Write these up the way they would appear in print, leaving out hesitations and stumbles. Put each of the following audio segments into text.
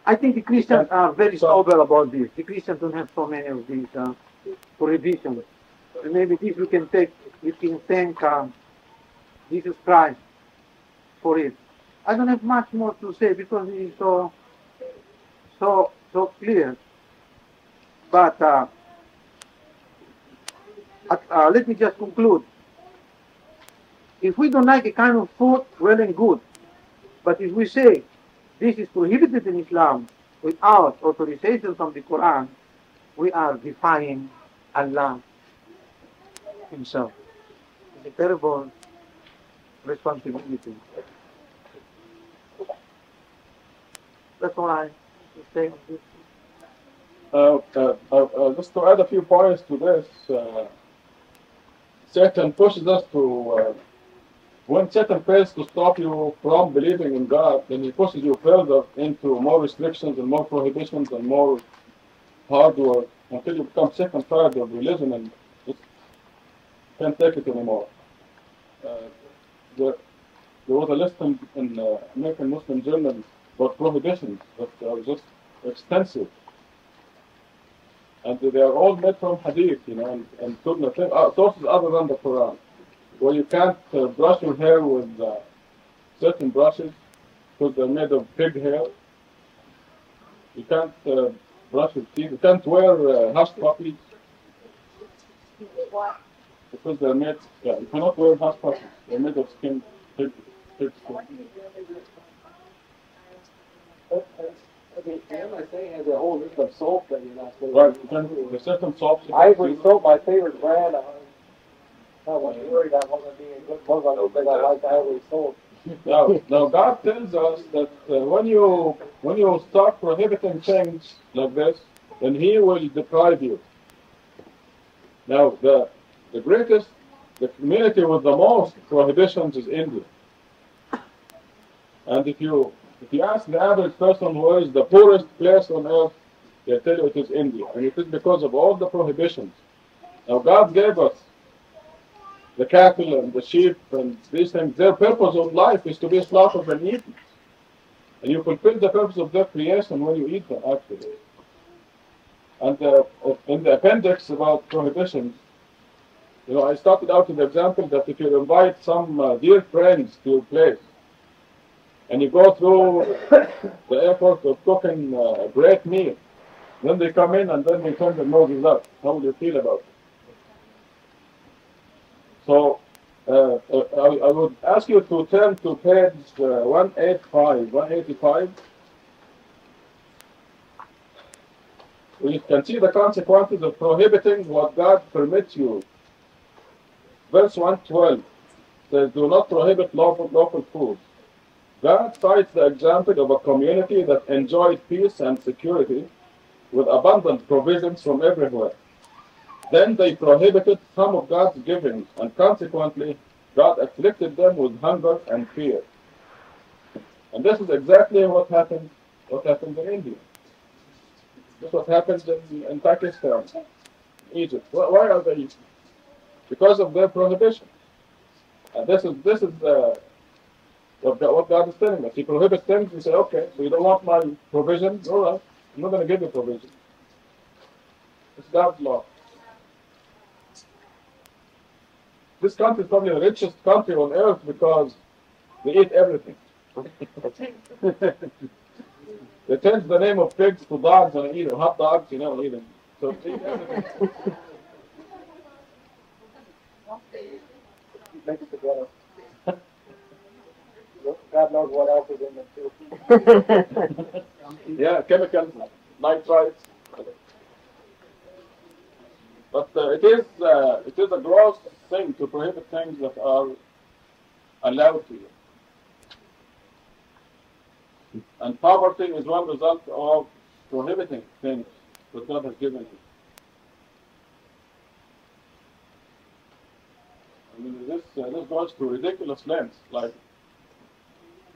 I think the Christians are very sober about this. The Christians don't have so many of these prohibitions. And maybe this we can thank Jesus Christ for it. I don't have much more to say because it is so clear. But let me just conclude. If we don't like a kind of food, well and good. But if we say this is prohibited in Islam without authorization from the Quran, we are defying Allah Himself. It's a terrible responsibility. That's all I say on this. Just to add a few points to this, Satan pushes us to, when Satan fails to stop you from believing in God, then he pushes you further into more restrictions and more prohibitions and more hard work until you become sick and tired of religion and just can't take it anymore. There was a list in American Muslim Journal about prohibitions that are just extensive. And they are all made from hadith, and sunnah, sources other than the Quran. Where you can't brush your hair with certain brushes because they're made of pig hair. You can't brush your teeth. You can't wear hush puppies because they're made. Yeah, you cannot wear hush puppies. They're made of skin, pig skin. The MSA has a whole list of soap that you're not supposed Right, the certain soaps. Ivory soap, my favorite brand. I wasn't worried I wasn't being a good Muslim because I like Ivory soap. Now God tells us that when you start prohibiting things like this, then He will deprive you. Now the community with the most prohibitions is India. And if you ask the average person who is the poorest place on earth, they'll tell you it is India. And it is because of all the prohibitions. Now God gave us the cattle and the sheep and these things. Their purpose of life is to be slaughtered and eaten. And you fulfill the purpose of their creation when you eat them, actually. And in the appendix about prohibitions, I started out with the example that if you invite some dear friends to your place, and you go through the effort of cooking a great meal, then they come in and then they turn their noses up. How will you feel about it? So I would ask you to turn to page 185. We can see the consequences of prohibiting what God permits you. Verse 112 says, do not prohibit local foods. God cites the example of a community that enjoyed peace and security with abundant provisions from everywhere. Then they prohibited some of God's givings, and consequently, God afflicted them with hunger and fear. And this is exactly what happened in India. This is what happened in Pakistan, Egypt. Why are they? Because of their prohibition. And this is what God is telling us. He prohibits things, we say, okay, so you don't want my provision? All right, I'm not going to give you provision. It's God's law. This country is probably the richest country on earth because they eat everything. They changed the name of pigs to dogs and eat them. Hot dogs, eat them. So they eat everything. Mixed together. God knows what else is in them too. Yeah, chemicals, nitrites. But it is a gross thing to prohibit things that are allowed to you. And poverty is one result of prohibiting things that God has given you. I mean, this goes to ridiculous lengths. Like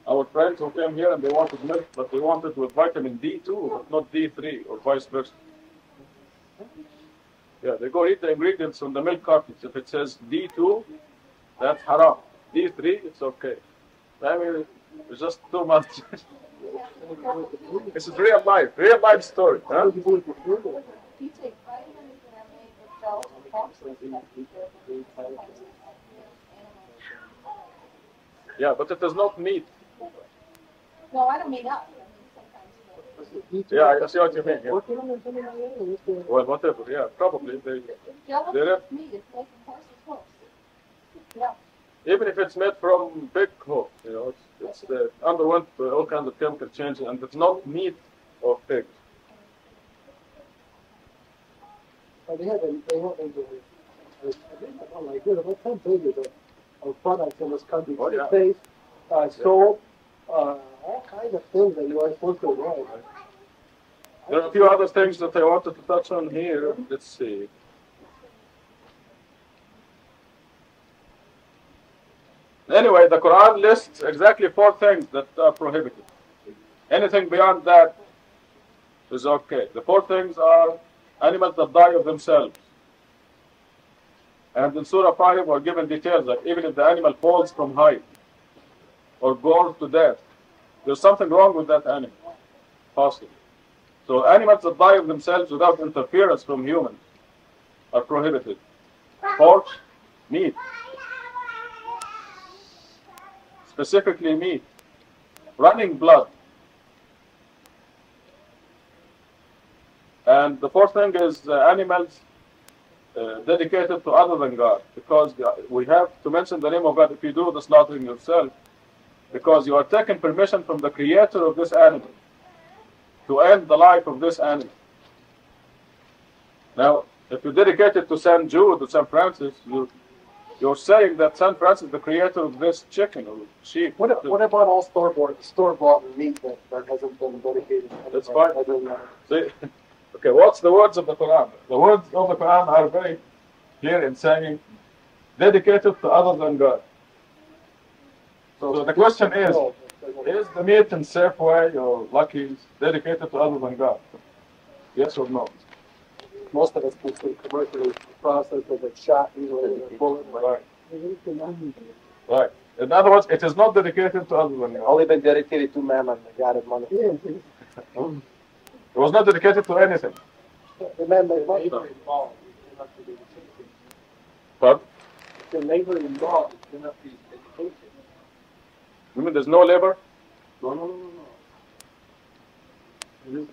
our friends who came here and they wanted milk, but they wanted with vitamin D2, but not D3, or vice versa. Yeah, they go read the ingredients on the milk cartons. If it says D2, that's haram. D3, it's okay. I mean, it's just too much. This is real life story. Huh? You take vitamins that are made with cells and capsules. Yeah, but it is not meat. No, I don't mean us. I mean sometimes. Yeah, I see what you mean. Yeah. Well, whatever. Yeah, probably they Gelatinous meat is made from horse's hoofs. Yeah. even if it's made from big hoof, you know, it's underwent all kinds of chemical changes, and it's not meat of pig. They have like this, about 10 pages of products in this country. Oh, yeah. Toothpaste, soap, all kinds of things that you are supposed to avoid. There are a few other things that I wanted to touch on here. Let's see. Anyway, the Quran lists exactly 4 things that are prohibited. Anything beyond that is okay. The 4 things are animals that die of themselves. And in Surah 5 are given details that even if the animal falls from height or goes to death, there's something wrong with that animal, possibly. So animals that die of themselves without interference from humans are prohibited. Pork, meat. Specifically meat. Running blood. And the 4th thing is animals dedicated to other than God, because we have to mention the name of God if you do the slaughtering yourself, because you are taking permission from the creator of this animal to end the life of this animal. Now, if you dedicate it to Saint Jude or Saint Francis, you're saying that Saint Francis is the creator of this chicken or sheep. What about all store-bought meat that hasn't been dedicated? That's fine. See, okay, what's the words of the Quran? The words of the Quran are very clear in saying dedicated to other than God. So the question is the meat in Safeway or Lucky's dedicated to other than God? Yes or no? Most of it's commercially processed with a shot, usually with a bullet. Right. Right. In other words, it is not dedicated to other than God. Only been dedicated to Mammon, the god of money. It was not dedicated to anything. The man made money. But The labor involved cannot be education. you mean there's no labor? No.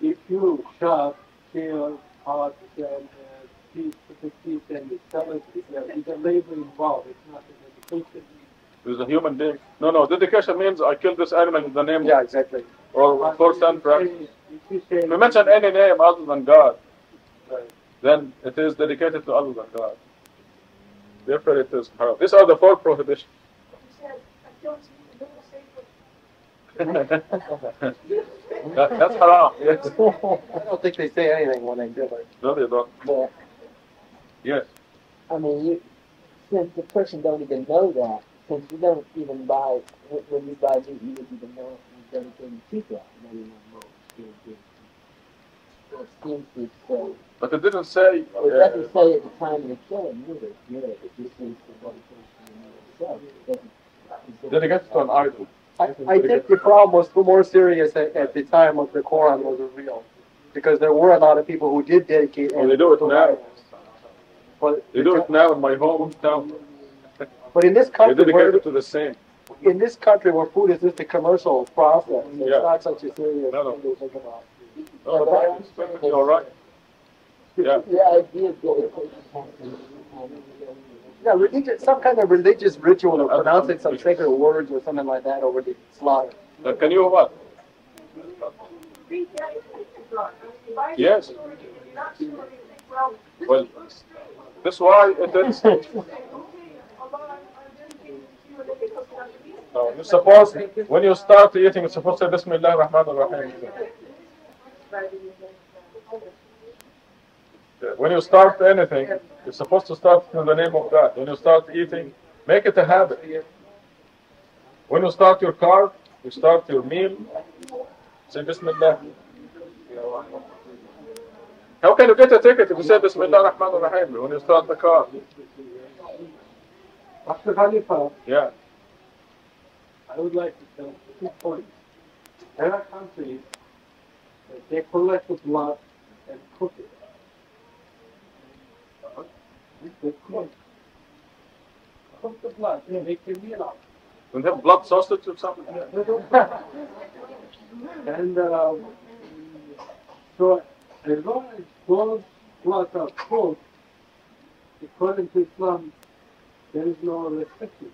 If you shop, kill, hot, and piece and you sell it, there's a labor involved. It's not an education. There's a human being. No. Dedication means I killed this animal in the name Yeah, exactly. or for Saint Francis. If If you mention any name other than God, then it is dedicated to other than God. Therefore, it is haram. These are the 4 prohibitions. That's haram. Yes. I don't think they say anything when they do it. No, they don't. Well, Yes. I mean, since the person don't even know that, since you don't even buy, when you buy meat, you don't even know if you're dedicated to God. You don't know it seems to say. But it didn't say. It doesn't say at the time of the killing either. It just says the dedication itself. Dedicated to an idol. I think the problem was more serious at the time of the Quran was revealed, because there were a lot of people who did dedicate. Oh, they do it to now. idols. But They do it now in my hometown. But in this They country, dedicated to the same. where food is just a commercial process, it's Yeah. not such a serious No. thing to think about. Oh, but you're right. Yeah. The idea of dedication Yeah, some kind of religious ritual of pronouncing some sacred words or something like that over the slaughter. Can you what? Yes. Well, that's why it is. No, you're supposed, when you start eating, you're supposed to say Bismillah ar-Rahman ar-Rahim. When you start anything, you're supposed to start in the name of God. When you start eating, make it a habit. When you start your car, you start your meal, say Bismillah. How can you get a ticket if you say Bismillah ar-Rahman ar-Rahim when you start the car? Dr. Khalifa, Yeah. I would like to tell 2 points. There are countries that they collect the blood and cook it. They cook the blood, they make a meal out. Don't have blood sausage or something? And so as long as those bloods are cooked, according to Islam, there is no restriction.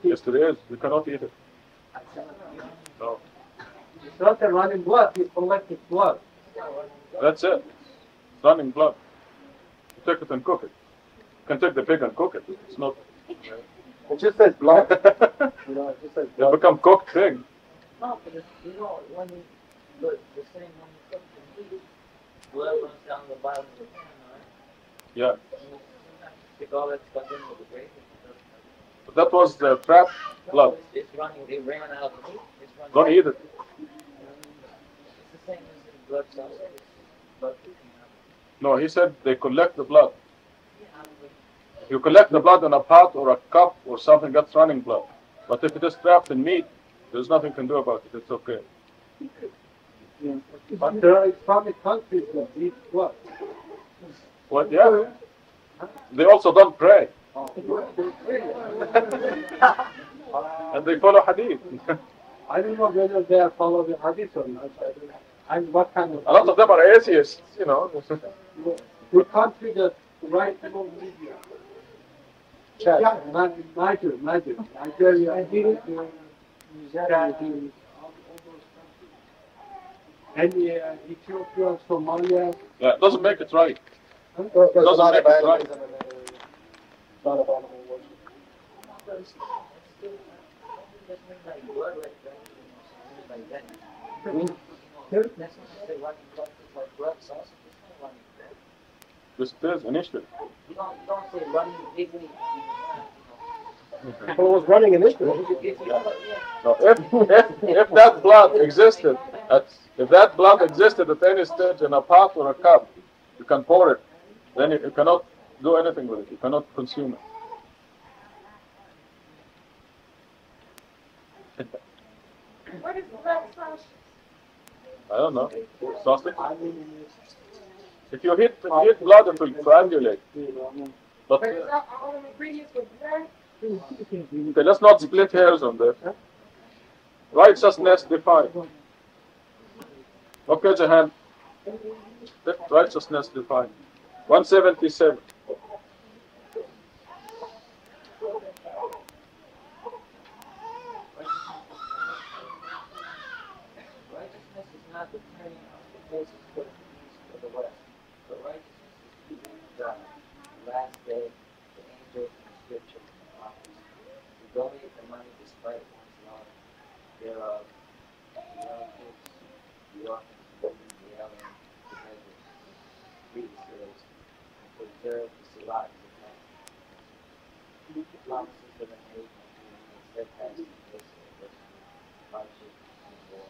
Yes, there is. You cannot eat it. No. It's not a running blood, it's collected blood. That's it. It's running blood. You take it and cook it. You can take the pig and cook it. It's not. It just says blood. You know, it just says It blood. become cooked pig. No, but it's, when you look, the same when you cook the meat, blood runs down the bottom of the pan, right? Yeah. And you sometimes stick all that stuff in with the gravy. But that was the trap blood. It's running, they ran out of the meat. It's running. Don't eat it. It's the same as in blood sausage. Blood cooking. No, he said they collect the blood. Yeah, You collect the blood in a pot or a cup or something that's running blood. But if it is trapped in meat, there's nothing you can do about it. It's okay. Yeah. But there are Islamic countries that eat blood. What? Yeah. They also don't pray. And they follow hadith. I don't know whether they are following hadith or not. And what kind of A lot of them are atheists, you know. the country that right now media. Chad. Nigeria, and Ethiopia, Somalia. Yeah, it doesn't make it right. There's a Doesn't lot make of it right. animism in there. A lot of animal worship. like blood like that, like that. That's not say running blood, it's like blood sausage, it's not running blood. This is initially. You don't say running bigly. Well, it was running initially. So if that blood existed, if that blood existed at any stage in a pot or a cup, you can pour it. Then you cannot do anything with it. You cannot consume it. What is blood sausage? I don't know. Sausage? I mean, If you hit blood, it will coagulate. But But is that all the ingredients with blood? okay, let's not split hairs on this. Righteousness defined. Okay, Jahan. Righteousness defined. 177. Righteousness is not the turning of the faces for the east or the west, but righteousness is keeping God, the last day, the angels, and the scripture, and the prophets. To donate the money despite one's love thereof, the relatives, the orphans, the women, the alien, the beggars, free the slaves, and preserve the salat of the land. Keep the promises that are made unto you, and steadfast in the face of adversity, hardship, and war.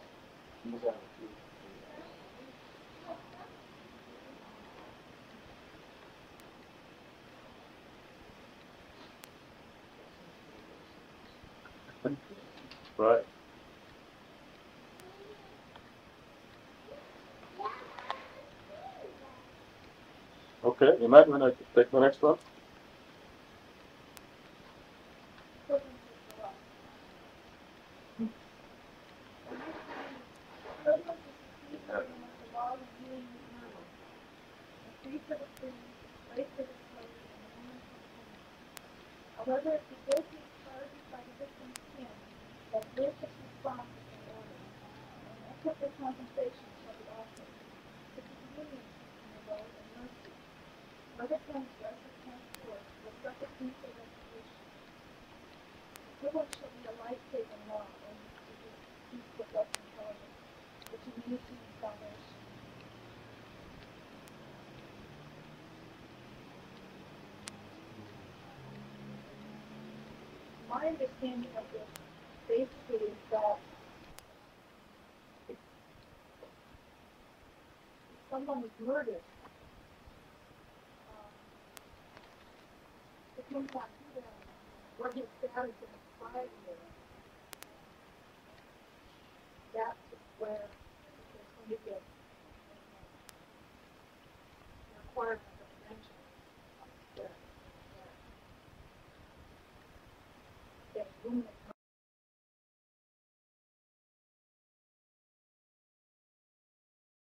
These are the two. Right. Okay, you might want to take the next one. However, if the guilty is charged by the victim's sin, that vicious response is in order, and equitable compensation shall be offered, to the communion in the Lord and mercy. Whether transgress or transforce will suffer peaceful restitution. The equivalent shall be a life-saving law, and to the peaceful blessing however, which immunity and salvation. My understanding of this basically is that if someone is murdered, it comes back to them what his status in society is. That where there's going to be a requirement of redemption that illuminates